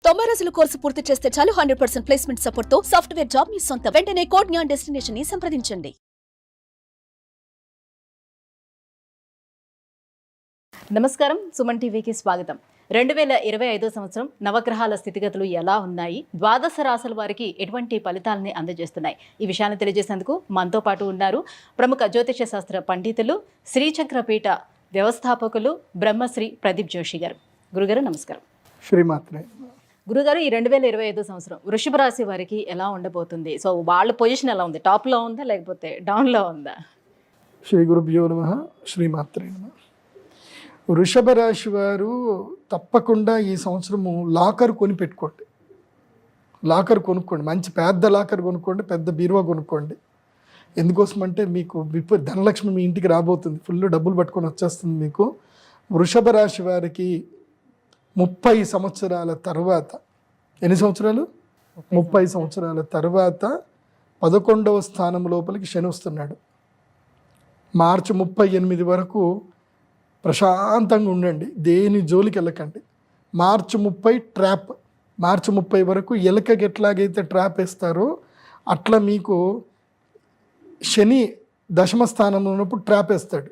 90 రోజుల కోర్సు పూర్తి చేస్తే చాలు 100% ప్లేస్మెంట్ సపోర్ట్ తో సాఫ్ట్వేర్ జాబ్ మీ సొంత. వెంటనే కోడ్ జ్ఞాన్ డెస్టినేషన్ ని సంప్రదించండి. నమస్కారం, సుమన్ టీవీకి స్వాగతం. 2025 సంవత్సరం నవగ్రహాల స్థితిగతులు ఎలా ఉన్నాయి, ద్వాదశ రాశుల వారికి ఎటువంటి ఫలితాలని అందజేస్తున్నాయి, ఈ విషయాన్ని తెలియజేసేందుకు మనతో పాటు ఉన్నారు ప్రముఖ జ్యోతిష శాస్త్ర పండితులు, శ్రీచక్రపీఠ వ్యవస్థాపకులు బ్రహ్మశ్రీ ప్రదీప్ జోషి గారు. గురుగారు నమస్కారం. శ్రీమాత్రే. గురుగారు, ఈ 2025 సంవత్సరం వృషభ రాశి వారికి ఎలా ఉండబోతుంది? సో వాళ్ళ పొజిషన్ ఎలా ఉంది? టాప్లో ఉందా లేకపోతే డౌన్లో ఉందా? శ్రీ గురుభ్యో నమః. శ్రీమాత్రే నమః. వృషభ రాశి వారు తప్పకుండా ఈ సంవత్సరము లాకర్ కొని పెట్టుకోండి. లాకర్ కొనుక్కోండి, మంచి పెద్ద లాకర్ కొనుక్కోండి, పెద్ద బీరువా కొనుక్కోండి. ఎందుకోసం అంటే మీకు ధనలక్ష్మి మీ ఇంటికి రాబోతుంది, ఫుల్ డబ్బులు పట్టుకొని వచ్చేస్తుంది మీకు. వృషభ రాశి వారికి 30 సంవత్సరాల తర్వాత, ఎన్ని సంవత్సరాలు? 30 సంవత్సరాల తర్వాత 11వ స్థానం లోపలికి శని వస్తున్నాడు. మార్చి 38 వరకు ప్రశాంతంగా ఉండండి, దేని జోలికి వెళ్ళకండి. మార్చి 30 ట్రాప్. మార్చి 30 వరకు ఎలకకి ఎట్లాగైతే ట్రాప్ వేస్తారో అట్లా మీకు శని దశమ స్థానంలో ఉన్నప్పుడు ట్రాప్ వేస్తాడు.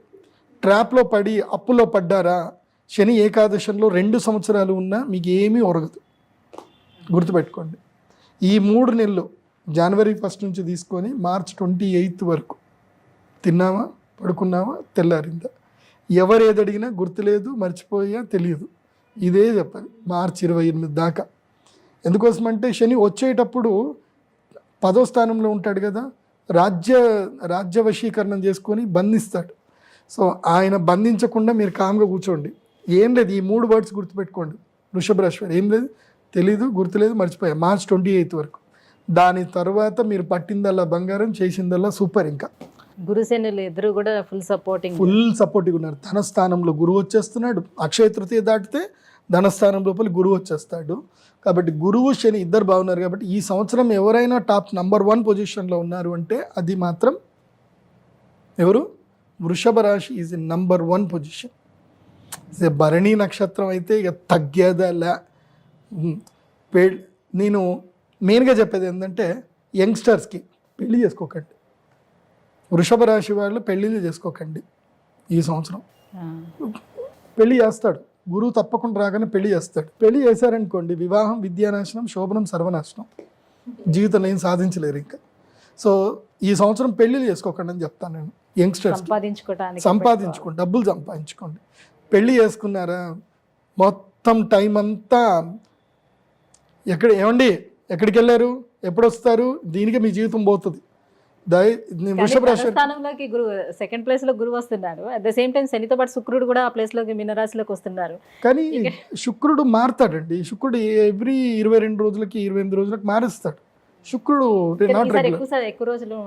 ట్రాప్లో పడి అప్పులో పడ్డారా, శని ఏకాదశంలో 2 సంవత్సరాలు ఉన్నా మీకు ఏమీ ఒరగదు, గుర్తుపెట్టుకోండి. ఈ 3 నెలలు జనవరి 1 నుంచి తీసుకొని మార్చ్ 28 వరకు తిన్నావా, పడుకున్నావా, తెల్లారిందా, ఎవరు ఏది అడిగినా గుర్తులేదు, మర్చిపోయా, తెలియదు, ఇదే చెప్పాలి మార్చి 28 దాకా. ఎందుకోసమంటే శని వచ్చేటప్పుడు 10వ స్థానంలో ఉంటాడు కదా, రాజ్య వశీకరణం చేసుకొని బంధిస్తాడు. సో ఆయన బంధించకుండా మీరు కామ్గా కూర్చోండి. ఏం లేదు, ఈ 3 వర్డ్స్ గుర్తుపెట్టుకోండి. వృషభ రాశి వారు ఏం లేదు, తెలీదు, గుర్తులేదు, మర్చిపోయా, మార్చ్ 28 వరకు. దాని తర్వాత మీరు పట్టిందల్లా బంగారం, చేసిందల్లా సూపర్. ఇంకా గురుసేనులు ఇద్దరు కూడా ఫుల్ సపోర్టివ్ ఉన్నారు. ధనస్థానంలో గురువు వచ్చేస్తున్నాడు. అక్షయ తృతీయ దాటితే ధనస్థానం లోపల గురువు వచ్చేస్తాడు. కాబట్టి గురువు శని ఇద్దరు బాగున్నారు. కాబట్టి ఈ సంవత్సరం ఎవరైనా టాప్ నంబర్ 1 పొజిషన్లో ఉన్నారు అంటే అది మాత్రం ఎవరు? వృషభ రాశి is in number 1 position. Bharani నక్షత్రం అయితే ఇక తగ్గేదలా. నేను మెయిన్గా చెప్పేది ఏంటంటే యంగ్స్టర్స్కి పెళ్లి చేసుకోకండి. వృషభ రాశి వాళ్ళు పెళ్ళిళ్ళు చేసుకోకండి. ఈ సంవత్సరం పెళ్లి చేస్తాడు గురువు, తప్పకుండా రాగానే పెళ్లి చేస్తాడు. పెళ్లి చేశారనుకోండి, వివాహం విద్యానాశనం, శోభనం సర్వనాశనం, జీవితంలో ఏం సాధించలేరు ఇంకా. సో ఈ సంవత్సరం పెళ్ళిళ్ళు చేసుకోకండి అని చెప్తాను నేను యంగ్స్టర్స్. సంపాదించుకోండి, డబ్బులు సంపాదించుకోండి. పెళ్ళి చేసుకున్నారా, మొత్తం టైం అంతా ఎక్కడికి వెళ్ళారు, ఎప్పుడు వస్తారు, దీనికి మీ జీవితం పోతుంది. వృషభ రాశి స్థానంలోకి గురువు సెకండ్ ప్లేస్ లో గురువు వస్తున్నారు. అట్ ద సేమ్ టైం శనితో పాటు శుక్రుడు కూడా ఆ ప్లేస్ లోకి మీనరాశిలోకి వస్తున్నారు. కానీ శుక్రుడు మారుతాడండి. శుక్రుడు ఎవ్రీ 22 రోజులకి 28 రోజులకి మారుస్తాడు. శుక్రుడు ఎక్కువ రోజులు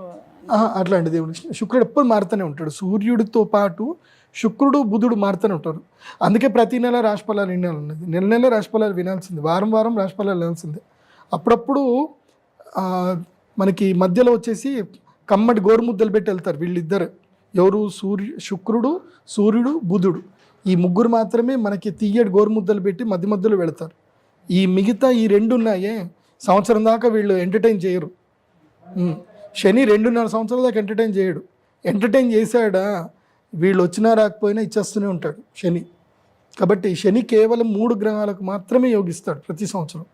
అట్లాంటిది. శుక్రుడు ఎప్పుడు మారుతూనే ఉంటాడు. సూర్యుడితో పాటు శుక్రుడు బుధుడు మారుతూనే ఉంటారు. అందుకే ప్రతి నెల రాశిఫలాలు వినాలన్నది. నెల రాశిఫలాలు వినాల్సింది, వారం రాశిఫలాలు వినాల్సిందే. అప్పుడప్పుడు మనకి మధ్యలో వచ్చేసి కమ్మటి గోరుముద్దలు పెట్టి వెళ్తారు వీళ్ళిద్దరు. ఎవరు? శుక్రుడు, సూర్యుడు, బుధుడు. ఈ 3 మాత్రమే మనకి తీయటి గోరుముద్దలు పెట్టి మధ్యలో వెళతారు. ఈ మిగతా ఈ 2 ఉన్నాయే, సంవత్సరం దాకా వీళ్ళు ఎంటర్టైన్ చేయరు. శని 2.5 సంవత్సరాల దాకా ఎంటర్టైన్ చేయడు. ఎంటర్టైన్ చేశాడా, వీళ్ళు వచ్చినా రాకపోయినా ఇచ్చేస్తూనే ఉంటాడు శని. కాబట్టి శని కేవలం 3 గ్రహాలకు మాత్రమే యోగిస్తాడు ప్రతి సంవత్సరం.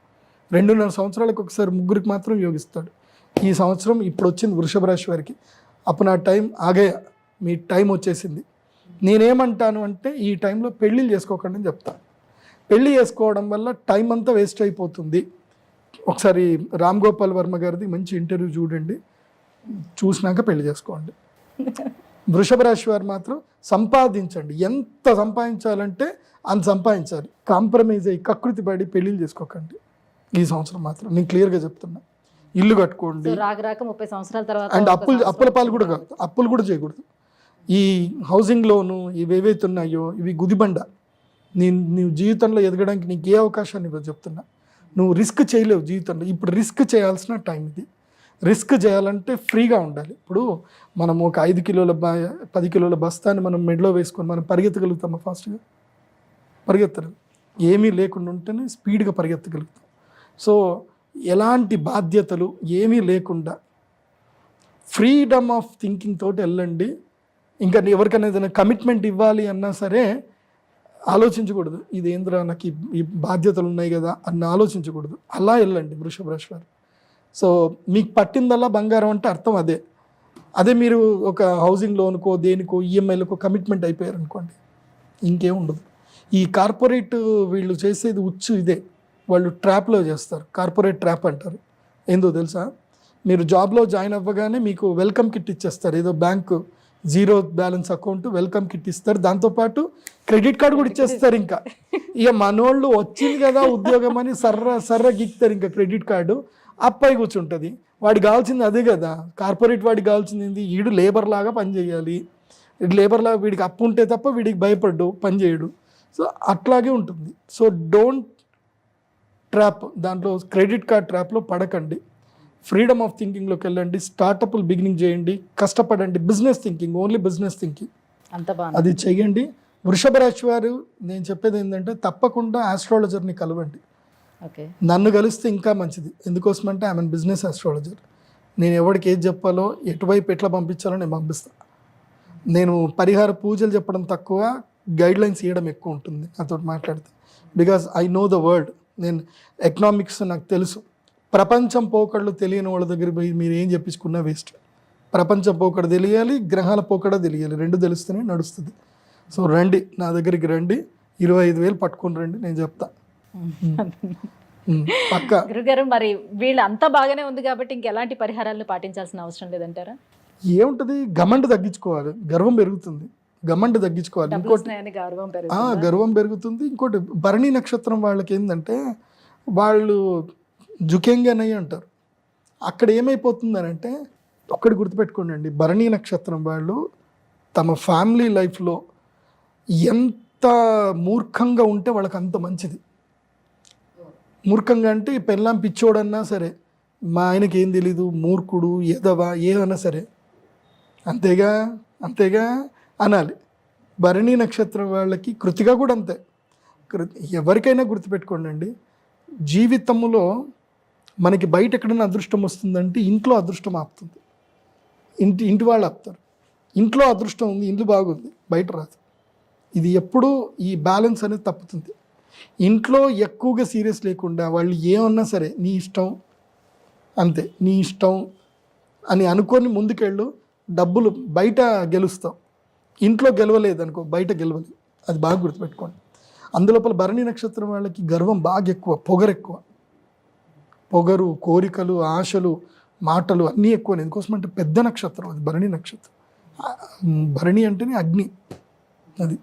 2.5 సంవత్సరాలకు ఒకసారి 3కి మాత్రం యోగిస్తాడు. ఈ సంవత్సరం ఇప్పుడు వచ్చింది వృషభ రాశి వారికి. అప్పుడు టైం ఆగయా, మీ టైం వచ్చేసింది. నేనేమంటాను అంటే ఈ టైంలో పెళ్ళిళ్ళు చేసుకోకండి అని చెప్తాను. పెళ్ళి చేసుకోవడం వల్ల టైం అంతా వేస్ట్ అయిపోతుంది. ఒకసారి రామ్ గోపాల్ వర్మ గారిది మంచి ఇంటర్వ్యూ చూడండి, చూసినాక పెళ్లి చేసుకోండి. వృషభ రాశి వారు మాత్రం సంపాదించండి. ఎంత సంపాదించాలంటే అంత సంపాదించాలి. కాంప్రమైజ్ అయ్యి కకృతి పడి పెళ్ళిళ్ళు చేసుకోకండి ఈ సంవత్సరం మాత్రం. నేను క్లియర్గా చెప్తున్నా. ఇల్లు కట్టుకోండి. 30 సంవత్సరాల తర్వాత అండ్ అప్పుల పాలు కూడా కాదు, అప్పులు కూడా చేయకూడదు. ఈ హౌసింగ్ లోను ఇవి ఏవైతే ఉన్నాయో ఇవి గుదిబండ. నీవు జీవితంలో ఎదగడానికి నీకు ఏ అవకాశాన్ని ఇవ్వదు చెప్తున్నా. నువ్వు రిస్క్ చేయలేవు జీవితంలో. ఇప్పుడు రిస్క్ చేయాల్సిన టైం ఇది. రిస్క్ చేయాలంటే ఫ్రీగా ఉండాలి. ఇప్పుడు మనం ఒక 5 కిలోల 10 కిలోల బస్తాన్ని మనం మెడలో వేసుకొని మనం పరిగెత్తగలుగుతామా? ఫాస్ట్గా పరిగెత్తలేదు. ఏమీ లేకుండా ఉంటేనే స్పీడ్గా పరిగెత్తగలుగుతాం. సో ఎలాంటి బాధ్యతలు ఏమీ లేకుండా ఫ్రీడమ్ ఆఫ్ థింకింగ్ తోటి వెళ్ళండి. ఇంకా ఎవరికైనా ఏదైనా కమిట్మెంట్ ఇవ్వాలి అన్నా సరే ఆలోచించకూడదు, ఇదేంద్రా నాకు ఈ బాధ్యతలు ఉన్నాయి కదా అని ఆలోచించకూడదు. అలా వెళ్ళండి వృషభ రాశి వారు. సో మీకు పట్టిందల్లా బంగారం అంటే అర్థం అదే మీరు ఒక హౌసింగ్ లోన్కో దేనికో ఈఎంఐలకో కమిట్మెంట్ అయిపోయారు అనుకోండి, ఇంకేం ఉండదు. ఈ కార్పొరేట్ వీళ్ళు చేసేది ఇదే, వాళ్ళు ట్రాప్లో చేస్తారు. కార్పొరేట్ ట్రాప్ అంటారు. ఏందో తెలుసా, మీరు జాబ్లో జాయిన్ అవ్వగానే మీకు వెల్కమ్ కిట్ ఇచ్చేస్తారు. ఏదో bank zero balance account welcome kit ఇస్తారు, దాంతోపాటు క్రెడిట్ కార్డు కూడా ఇచ్చేస్తారు. ఇంకా ఇక మనోళ్ళు వచ్చింది కదా ఉద్యోగం అని సర్ర గిక్తారు ఇంకా క్రెడిట్ కార్డు. అప్పై కూర్చుంటుంది. వాడికి కావాల్సింది అదే కదా, కార్పొరేట్ వాడికి కావాల్సింది ఏంది, వీడు లేబర్ లాగా పని చేయాలి. లేబర్ లాగా వీడికి అప్పు ఉంటే తప్ప వీడికి భయపడ్డు పని చేయడు. సో అట్లాగే ఉంటుంది. సో డోంట్ ట్రాప్, దాంట్లో క్రెడిట్ కార్డ్ ట్రాప్లో పడకండి. ఫ్రీడమ్ ఆఫ్ థింకింగ్లోకి వెళ్ళండి. స్టార్టప్లు బిగినింగ్ చేయండి, కష్టపడండి. Business thinking, only business thinking అంత బాగా అది చెయ్యండి. వృషభ రాశి వారు నేను చెప్పేది ఏంటంటే తప్పకుండా ఆస్ట్రాలజర్ని కలవండి. ఓకే, నన్ను కలిస్తే ఇంకా మంచిది. ఎందుకోసమంటే ఐఎమ్ బిజినెస్ ఆస్ట్రాలజర్. నేను ఎవరికి ఏది చెప్పాలో ఎటువైపు ఎట్లా పంపించాలో నేను పంపిస్తాను. నేను పరిహార పూజలు చెప్పడం తక్కువ, గైడ్ లైన్స్ ఇవ్వడం ఎక్కువ ఉంటుంది నాతో మాట్లాడితే. Because I know the world. నేను ఎకనామిక్స్ నాకు తెలుసు. ప్రపంచం పోకడలు తెలియని వాళ్ళ దగ్గర పోయి మీరు ఏం చెప్పించుకున్నా వేస్ట్. ప్రపంచం పోకడ తెలియాలి, గ్రహాల పోకడ తెలియాలి, రెండు తెలిస్తేనే నడుస్తుంది. సో రండి, నా దగ్గరికి రండి, 25,000 పట్టుకొని రండి, నేను చెప్తా పక్క. గురుగారు, మరి వీళ్ళు అంతా బాగానే ఉంది కాబట్టి ఇంకెలాంటి పరిహారాలను పాటించాల్సిన అవసరం లేదంటారా? ఏముంటుంది, గమండి తగ్గించుకోవాలి, గర్వం పెరుగుతుంది. గమండి తగ్గించుకోవాలి. ఇంకోటి గర్వం పెరుగుతుంది. ఇంకోటి భరణి నక్షత్రం వాళ్ళకి ఏంటంటే వాళ్ళు జుకెంగనయ్య అంటారు. అక్కడ ఏమైపోతుందనంటే ఒక్కటి గుర్తుపెట్టుకోండి అండి, భరణి నక్షత్రం వాళ్ళు తమ ఫ్యామిలీ లైఫ్లో ఎంత మూర్ఖంగా ఉంటే వాళ్ళకి అంత మంచిది. మూర్ఖంగా అంటే పెళ్ళాం పిచ్చోడన్నా సరే, మా ఆయనకి ఏం తెలీదు, మూర్ఖుడు, ఎదవా, ఏమన్నా సరే అంతేగా అనాలి. భరణి నక్షత్రం వాళ్ళకి కృతిగా కూడా అంతే. ఎవరికైనా గుర్తుపెట్టుకోండి అండి, జీవితంలో మనకి బయట ఎక్కడైనా అదృష్టం వస్తుందంటే ఇంట్లో అదృష్టం ఆపుతుంది. ఇంటి వాళ్ళు ఆపుతారు. ఇంట్లో అదృష్టం ఉంది, ఇల్లు బాగుంది, బయట రాదు. ఇది ఎప్పుడూ ఈ బ్యాలెన్స్ అనేది తప్పుతుంది. ఇంట్లో ఎక్కువగా సీరియస్ లేకుండా వాళ్ళు ఏమన్నా సరే నీ ఇష్టం, అంతే నీ ఇష్టం అని అనుకొని ముందుకెళ్ళు. డబ్బులు బయట గెలుస్తావు, ఇంట్లో గెలవలేదనుకో బయట గెలవలేదు. అది బాగా గుర్తుపెట్టుకోండి. అందులోపల భరణి నక్షత్రం వాళ్ళకి గర్వం బాగా ఎక్కువ, పొగరు, కోరికలు, ఆశలు, మాటలు అన్నీ ఎక్కువ. ఎందుకోసమంటే పెద్ద నక్షత్రం అది భరణి నక్షత్రం. భరణి అంటేనే అగ్ని. అది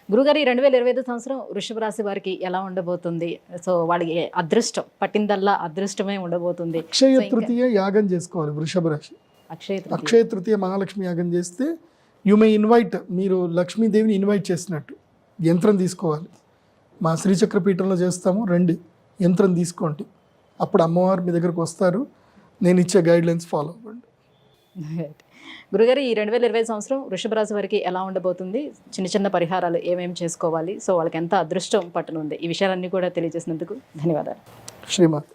గురుగారు, ఈ 2025 సంవత్సరం వృషభ రాశి వారికి ఎలా ఉండబోతుంది? సో వాళ్ళకి అదృష్టం పట్టిందల్లా అదృష్టమే ఉండబోతుంది. అక్షయ తృతీయ యాగం చేసుకోవాలి వృషభ రాశి. అక్షయ తృతీయ మహాలక్ష్మి యాగం చేస్తే యు మే ఇన్వైట్, మీరు లక్ష్మీదేవిని ఇన్వైట్ చేసినట్టు. యంత్రం తీసుకోవాలి, మా శ్రీచక్రపీఠంలో చేస్తాము, రండి యంత్రం తీసుకోండి. అప్పుడు అమ్మవారు మీ దగ్గరకు వస్తారు. నేను ఇచ్చే గైడ్ లైన్స్ ఫాలో అవ్వండి. గురుగారు, ఈ 2025 సంవత్సరం వృషభ రాశి వారికి ఎలా ఉండబోతుంది? చిన్న పరిహారాలు ఏమేమి చేసుకోవాలి? సో వాళ్ళకి ఎంత అదృష్టం పట్టనుంది? ఈ విషయాలన్నీ కూడా తెలియజేసినందుకు ధన్యవాదాలు. శ్రీమాత.